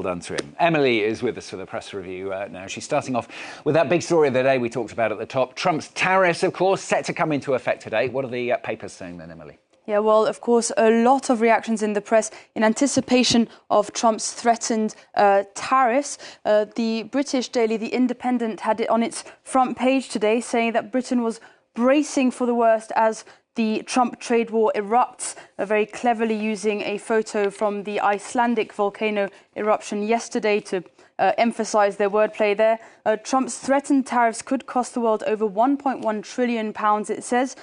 done to him. Emily is with us for the press review now. She's starting off with that big story of the day we talked about at the top. Trump's tariffs, of course, set to come into effect today. What are the papers saying then, Emily? Yeah, well, of course, a lot of reactions in the press in anticipation of Trump's threatened tariffs. The British daily, The Independent, had it on its front page today, saying that Britain was bracing for the worst as the Trump trade war erupts, very cleverly using a photo from the Icelandic volcano eruption yesterday to emphasize their wordplay there. Trump's threatened tariffs could cost the world over £1.1 trillion, it says.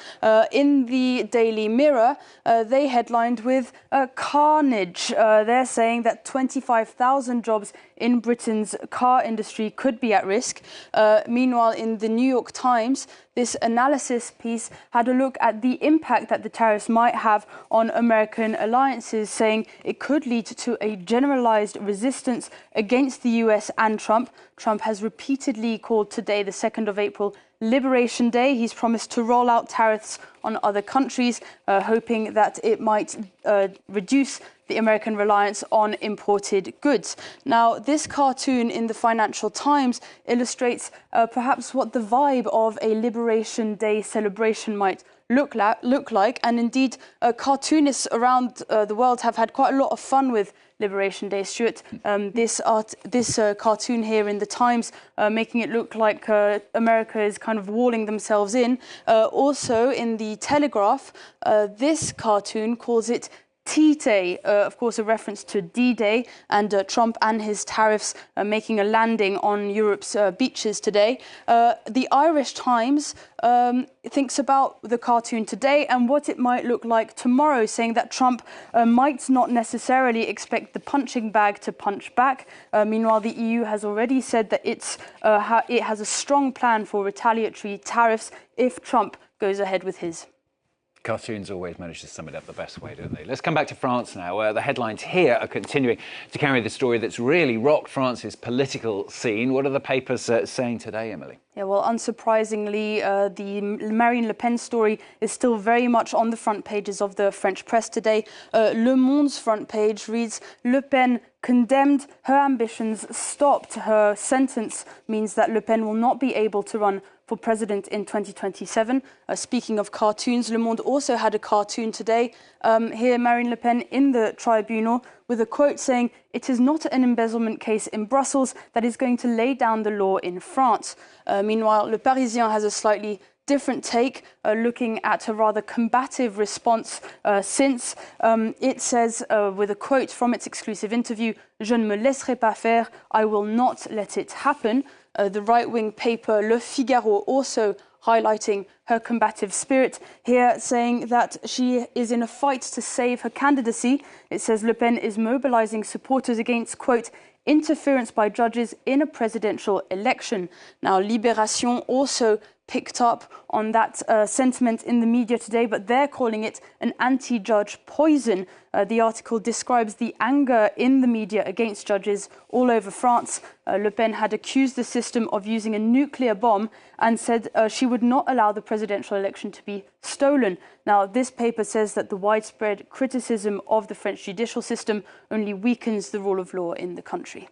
In the Daily Mirror, they headlined with Carnage. They're saying that 25,000 jobs in Britain's car industry could be at risk. Meanwhile, in the New York Times, this analysis piece had a look at the impact that the tariffs might have on American alliances, saying it could lead to a generalized resistance against the US and Trump. Trump has repeatedly called today, the 2nd of April, Liberation Day. He's promised to roll out tariffs on other countries, hoping that it might reduce the American reliance on imported goods. Now, this cartoon in the Financial Times illustrates perhaps what the vibe of a Liberation Day celebration might look like. And indeed, cartoonists around the world have had quite a lot of fun with Liberation Day, Stuart. This cartoon here in the Times, making it look like America is kind of walling themselves in. Also in the Telegraph, this cartoon calls it T-Day, of course, a reference to D-Day, and Trump and his tariffs making a landing on Europe's beaches today. The Irish Times thinks about the cartoon today and what it might look like tomorrow, saying that Trump might not necessarily expect the punching bag to punch back. Meanwhile, the EU has already said that it has a strong plan for retaliatory tariffs if Trump goes ahead with his. Cartoons always manage to sum it up the best way, don't they? Let's come back to France now. The headlines here are continuing to carry the story that's really rocked France's political scene. What are the papers saying today, Emily? Yeah, well, unsurprisingly, the Marine Le Pen story is still very much on the front pages of the French press today. Le Monde's front page reads, Le Pen condemned, her ambitions stopped. Her sentence means that Le Pen will not be able to run for president in 2027. Speaking of cartoons, Le Monde also had a cartoon today. Here, Marine Le Pen in the tribunal with a quote saying, "It is not an embezzlement case in Brussels that is going to lay down the law in France." Meanwhile, Le Parisien has a slightly different take, looking at a rather combative response since it says, with a quote from its exclusive interview, "Je ne me laisserai pas faire, I will not let it happen." The right-wing paper Le Figaro also highlighting her combative spirit here, saying that she is in a fight to save her candidacy. It says Le Pen is mobilizing supporters against, quote, interference by judges in a presidential election. Now, Libération also picked up on that sentiment in the media today, but they're calling it an anti-judge poison. The article describes the anger in the media against judges all over France. Le Pen had accused the system of using a nuclear bomb and said she would not allow the presidential election to be stolen. Now, this paper says that the widespread criticism of the French judicial system only weakens the rule of law in the country.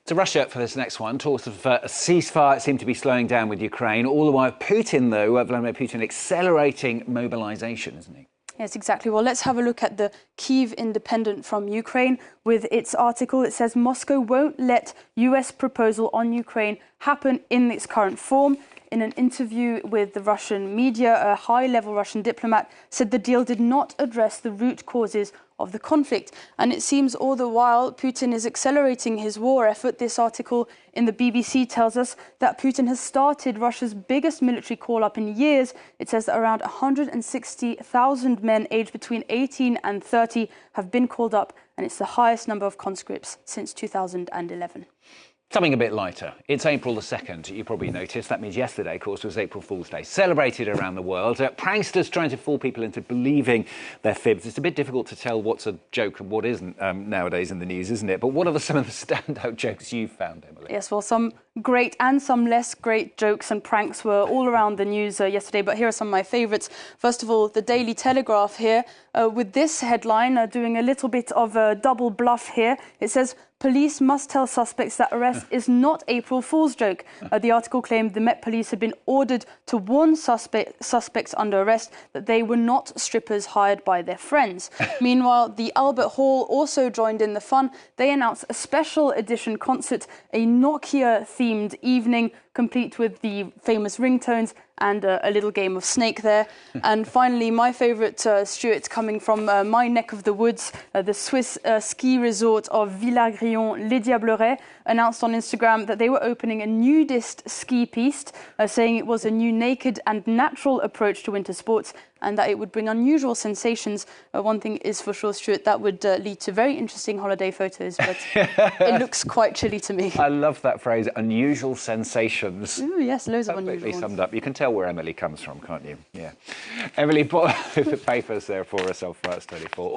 To Russia for this next one, talks of a ceasefire seem to be slowing down with Ukraine. All the while, Putin, though, Vladimir Putin, accelerating mobilisation, isn't he? Yes, exactly. Well, let's have a look at the Kyiv Independent from Ukraine. With its article, it says Moscow won't let US proposal on Ukraine happen in its current form. In an interview with the Russian media, a high-level Russian diplomat said the deal did not address the root causes of the conflict. And it seems all the while Putin is accelerating his war effort. This article in the BBC tells us that Putin has started Russia's biggest military call-up in years. It says that around 160,000 men aged between 18 and 30 have been called up, and it's the highest number of conscripts since 2011. Something a bit lighter. It's April the 2nd. You probably noticed. That means yesterday, of course, was April Fool's Day. Celebrated around the world. Pranksters trying to fool people into believing their fibs. It's a bit difficult to tell what's a joke and what isn't nowadays in the news, isn't it? But what are some of the standout jokes you've found, Emily? Yes, well, some great and some less great jokes and pranks were all around the news yesterday. But here are some of my favourites. First of all, the Daily Telegraph here with this headline doing a little bit of a double bluff here. It says, police must tell suspects that arrest is not April Fool's joke. The article claimed the Met Police had been ordered to warn suspects under arrest that they were not strippers hired by their friends. Meanwhile, the Albert Hall also joined in the fun. They announced a special edition concert, a Nokia-themed evening, complete with the famous ringtones and a little game of Snake there. And finally, my favourite, Stuart, coming from my neck of the woods, the Swiss ski resort of Villagrion-les Diablerets, announced on Instagram that they were opening a nudist ski piste, saying it was a new naked and natural approach to winter sports and that it would bring unusual sensations. One thing is for sure, Stuart, that would lead to very interesting holiday photos, but it looks quite chilly to me. I love that phrase, unusual sensations. Ooh, yes, loads of unusual Perfectly ones. summed up. You can tell where Emily comes from, can't you? Yeah. Emily, put the papers there for us on First 24.